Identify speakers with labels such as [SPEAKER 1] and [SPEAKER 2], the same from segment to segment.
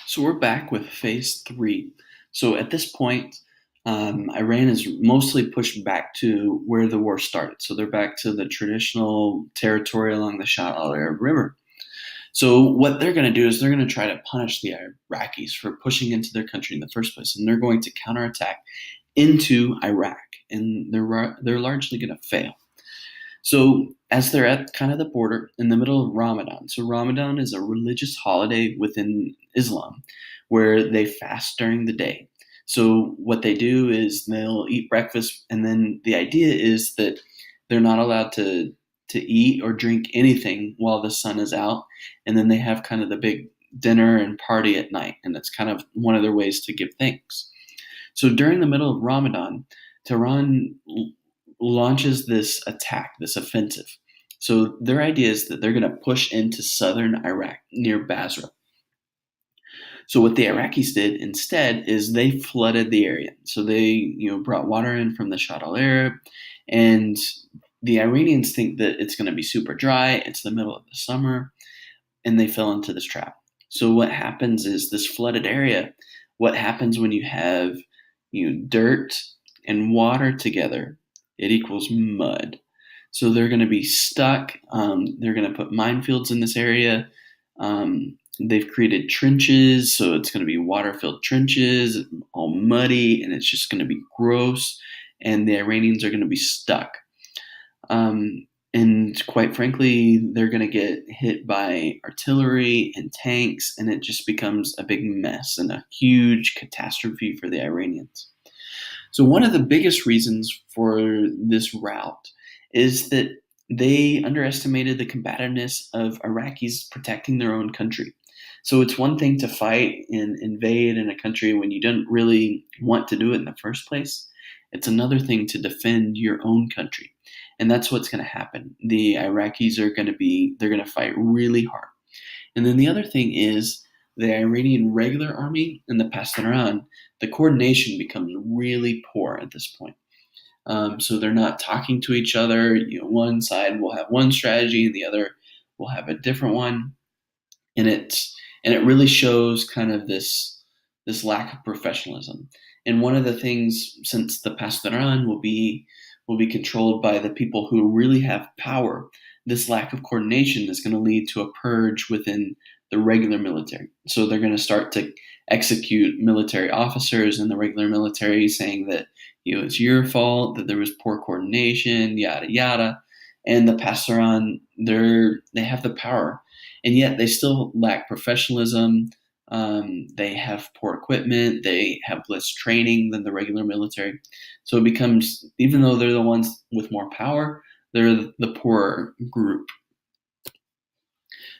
[SPEAKER 1] So we're back with phase three. So at this point, Iran is mostly pushed back to where the war started. So they're back to the traditional territory along the Shatt al Arab River. So what they're going to do is they're going to try to punish the Iraqis for pushing into their country in the first place, and they're going to counterattack into Iraq, and they're largely going to fail. So as they're at kind of the border in the middle of Ramadan, so Ramadan is a religious holiday within Islam where they fast during the day. So what they do is they'll eat breakfast, and then the idea is that they're not allowed to eat or drink anything while the sun is out, and then they have kind of the big dinner and party at night, and that's kind of one of their ways to give thanks. So during the middle of Ramadan, Tehran launches this attack, this offensive. So their idea is that they're going to push into southern Iraq near Basra. So what the Iraqis did instead is they flooded the area. So they, brought water in from the Shatt al Arab, and the Iranians think that it's going to be super dry. It's the middle of the summer, and they fell into this trap. So what happens is this flooded area. What happens when you have dirt and water together? It equals mud. So they're going to be stuck. They're going to put minefields in this area. They've created trenches, so it's going to be water-filled trenches, all muddy, and it's just going to be gross. And the Iranians are going to be stuck. And quite frankly, they're going to get hit by artillery and tanks, and it just becomes a big mess and a huge catastrophe for the Iranians. So one of the biggest reasons for this rout is that they underestimated the combativeness of Iraqis protecting their own country. So it's one thing to fight and invade in a country when you don't really want to do it in the first place. It's another thing to defend your own country. And that's what's going to happen. The Iraqis they're going to fight really hard. And then the other thing is the Iranian regular army and the Pasdaran, the coordination becomes really poor at this point. So they're not talking to each other. One side will have one strategy and the other will have a different one. And it really shows kind of this lack of professionalism. And one of the things, since the Pasdaran will be controlled by the people who really have power, this lack of coordination is going to lead to a purge within the regular military. So they're going to start to execute military officers in the regular military, saying that it's your fault that there was poor coordination, yada yada. And the Pasdaran, they have the power, and yet they still lack professionalism. They have poor equipment. They have less training than the regular military. So it becomes, even though they're the ones with more power, they're the poorer group.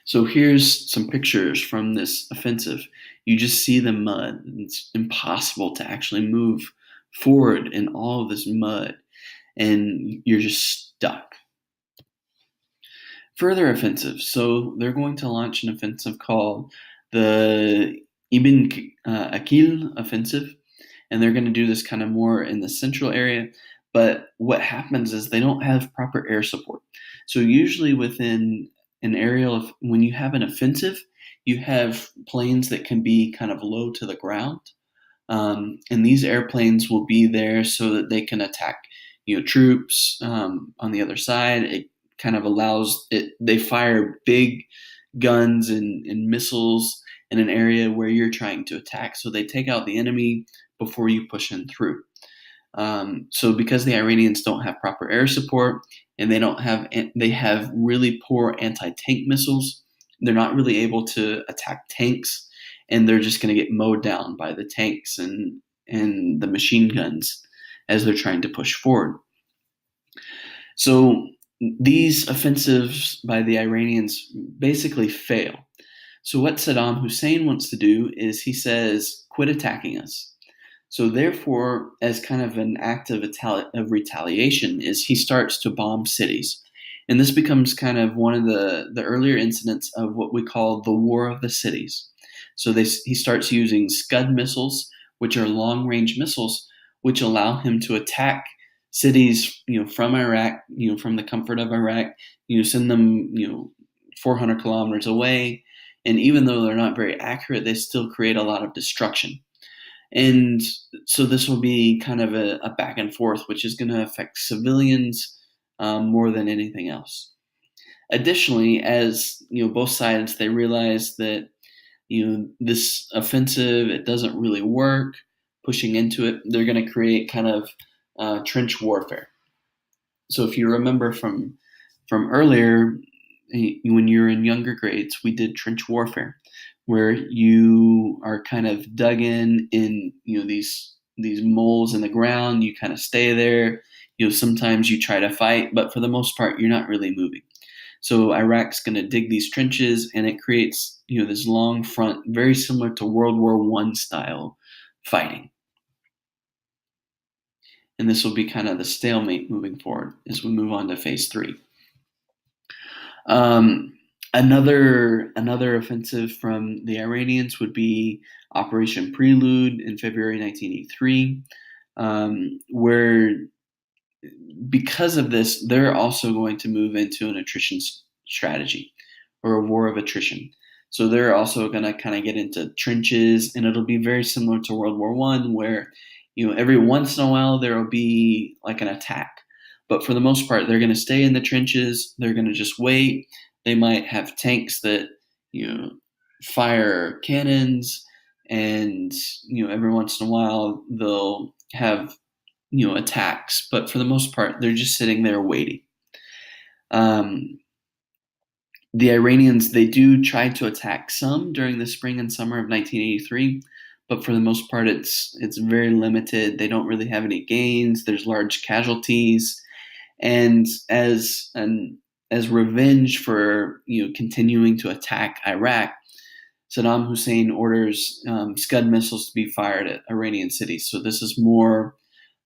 [SPEAKER 1] So here's some pictures from this offensive. You just see the mud. It's impossible to actually move forward in all of this mud, and you're just stuck. Further offensives. So they're going to launch an offensive called the Ibn Akil offensive, and they're going to do this kind of more in the central area. But what happens is they don't have proper air support. So usually within an area of, when you have an offensive, you have planes that can be kind of low to the ground. And these airplanes will be there so that they can attack, troops on the other side. It kind of allows it. They fire big guns and missiles in an area where you're trying to attack. So they take out the enemy before you push in through. So because the Iranians don't have proper air support and they have really poor anti-tank missiles, they're not really able to attack tanks, and they're just going to get mowed down by the tanks and the machine guns as they're trying to push forward. So these offensives by the Iranians basically fail. So what Saddam Hussein wants to do is he says, quit attacking us. So therefore, as kind of an act of retaliation, is he starts to bomb cities. And this becomes kind of one of the earlier incidents of what we call the War of the Cities. So he starts using Scud missiles, which are long-range missiles, which allow him to attack cities, from Iraq, from the comfort of Iraq, send them, 400 kilometers away, And even though they're not very accurate, they still create a lot of destruction. And so this will be kind of a back and forth, which is going to affect civilians more than anything else. Additionally, as both sides, they realize that this offensive, it doesn't really work. Pushing into it, they're going to create kind of trench warfare. So if you remember from earlier, when you're in younger grades, we did trench warfare, where you are kind of dug in these moles in the ground. You kind of stay there. Sometimes you try to fight, but for the most part, you're not really moving. So Iraq's going to dig these trenches, and it creates this long front, very similar to World War I style fighting. And this will be kind of the stalemate moving forward as we move on to phase 3. Another offensive from the Iranians would be Operation Prelude in February 1983, where because of this, they're also going to move into an attrition strategy or a war of attrition. So they're also going to kind of get into trenches, and it'll be very similar to World War I, where every once in a while there will be like an attack. But for the most part, they're going to stay in the trenches. They're going to just wait. They might have tanks that fire cannons, and every once in a while they'll have attacks. But for the most part, they're just sitting there waiting. The Iranians, they do try to attack some during the spring and summer of 1983, but for the most part, it's very limited. They don't really have any gains. There's large casualties, and as revenge for continuing to attack Iraq, Saddam Hussein orders Scud missiles to be fired at Iranian cities. So this is more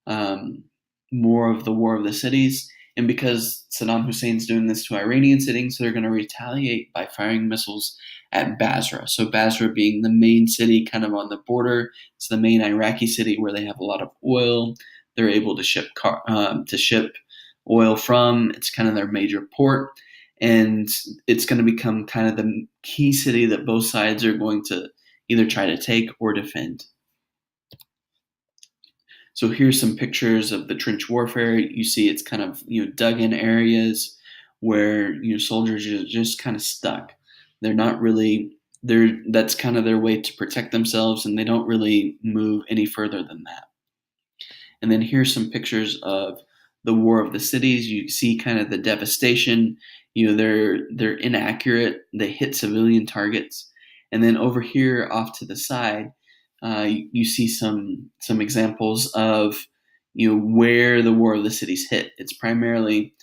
[SPEAKER 1] of the War of the Cities. And because Saddam Hussein's doing this to Iranian cities, they're going to retaliate by firing missiles at Basra. So Basra being the main city kind of on the border. It's the main Iraqi city where they have a lot of oil. They're able to ship oil from. It's kind of their major port. And it's going to become kind of the key city that both sides are going to either try to take or defend. So here's some pictures of the trench warfare. You see it's kind of dug in areas where soldiers are just kind of stuck. They're not really that's kind of their way to protect themselves, and they don't really move any further than that. And then here's some pictures of the War of the Cities. You see kind of the devastation. They're inaccurate. They hit civilian targets. And then over here off to the side, you see some examples of where the War of the Cities hit. It's primarily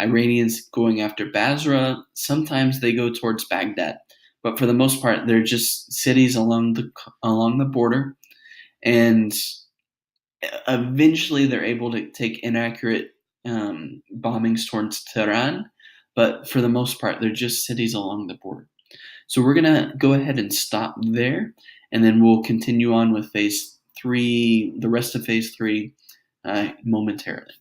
[SPEAKER 1] Iranians going after Basra. Sometimes they go towards Baghdad, but for the most part, they're just cities along the border. And eventually, they're able to take inaccurate bombings towards Tehran, but for the most part, they're just cities along the border. So we're going to go ahead and stop there, and then we'll continue on with phase 3, the rest of phase 3, momentarily.